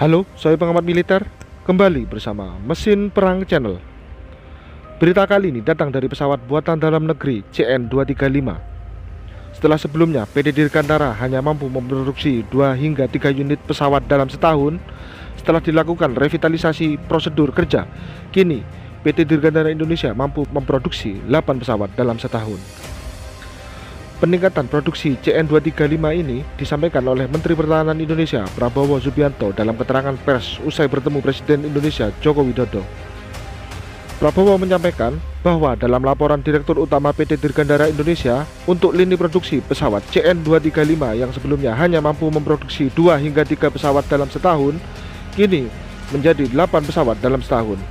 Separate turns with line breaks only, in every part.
Halo, saya pengamat militer, kembali bersama Mesin Perang Channel. Berita kali ini datang dari pesawat buatan dalam negeri CN235. Setelah sebelumnya PT Dirgantara hanya mampu memproduksi 2 hingga 3 unit pesawat dalam setahun, setelah dilakukan revitalisasi prosedur kerja, kini PT Dirgantara Indonesia mampu memproduksi 8 pesawat dalam setahun. Peningkatan produksi CN235 ini disampaikan oleh Menteri Pertahanan Indonesia Prabowo Subianto dalam keterangan pers usai bertemu Presiden Indonesia Joko Widodo. Prabowo menyampaikan bahwa dalam laporan Direktur Utama PT Dirgantara Indonesia untuk lini produksi pesawat CN235 yang sebelumnya hanya mampu memproduksi 2 hingga 3 pesawat dalam setahun, kini menjadi 8 pesawat dalam setahun.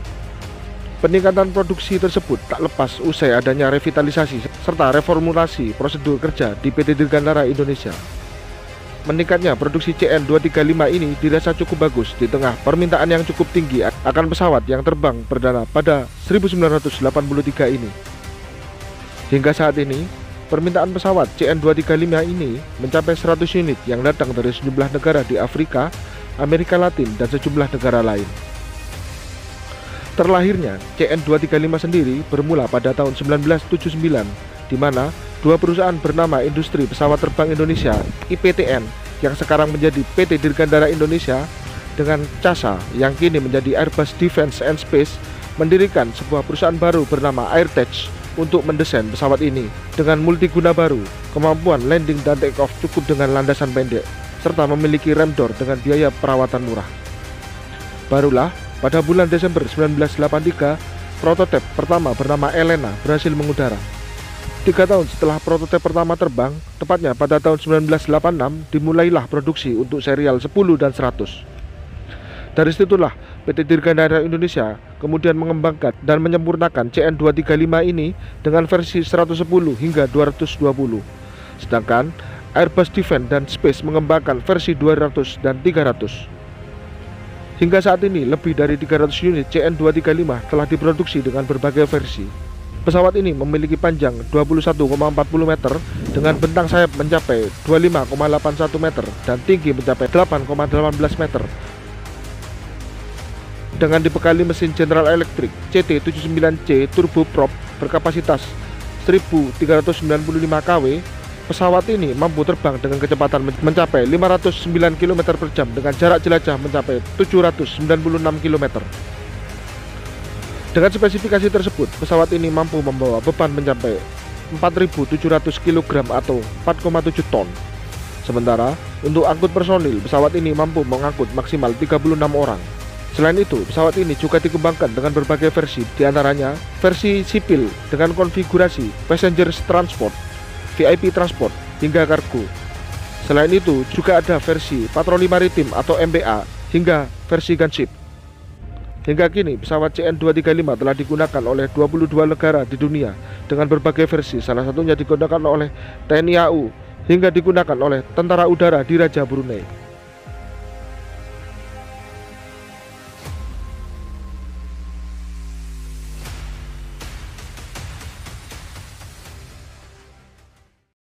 Peningkatan produksi tersebut tak lepas usai adanya revitalisasi serta reformulasi prosedur kerja di PT Dirgantara Indonesia. Meningkatnya produksi CN235 ini dirasa cukup bagus di tengah permintaan yang cukup tinggi akan pesawat yang terbang perdana pada 1983 ini. Hingga saat ini, permintaan pesawat CN235 ini mencapai 100 unit yang datang dari sejumlah negara di Afrika, Amerika Latin, dan sejumlah negara lain. Terlahirnya CN235 sendiri bermula pada tahun 1979, di mana dua perusahaan bernama Industri Pesawat Terbang Indonesia (IPTN) yang sekarang menjadi PT Dirgantara Indonesia dengan CASA yang kini menjadi Airbus Defence and Space mendirikan sebuah perusahaan baru bernama AirTech untuk mendesain pesawat ini dengan multiguna baru, kemampuan landing dan take off cukup dengan landasan pendek, serta memiliki rem door dengan biaya perawatan murah. Barulah pada bulan Desember 1983, prototipe pertama bernama Elena berhasil mengudara. 3 tahun setelah prototipe pertama terbang, tepatnya pada tahun 1986, dimulailah produksi untuk serial 10 dan 100. Dari situlah PT Dirgantara Indonesia kemudian mengembangkan dan menyempurnakan CN235 ini dengan versi 110 hingga 220. Sedangkan Airbus Defence dan Space mengembangkan versi 200 dan 300. Hingga saat ini, lebih dari 300 unit CN235 telah diproduksi dengan berbagai versi. Pesawat ini memiliki panjang 21,40 meter dengan bentang sayap mencapai 25,81 meter dan tinggi mencapai 8,18 meter. Dengan dibekali mesin General Electric CT79C turboprop berkapasitas 1395 kW, pesawat ini mampu terbang dengan kecepatan mencapai 509 km per jam dengan jarak jelajah mencapai 796 km. Dengan spesifikasi tersebut, pesawat ini mampu membawa beban mencapai 4.700 kg atau 4,7 ton. Sementara, untuk angkut personil, pesawat ini mampu mengangkut maksimal 36 orang. Selain itu, pesawat ini juga dikembangkan dengan berbagai versi, diantaranya versi sipil dengan konfigurasi Passenger Transport, VIP Transport, hingga kargo. Selain itu, juga ada versi patroli maritim atau MPA hingga versi gunship. Hingga kini, pesawat CN235 telah digunakan oleh 22 negara di dunia dengan berbagai versi, salah satunya digunakan oleh TNI AU hingga digunakan oleh Tentara Udara di Raja Brunei.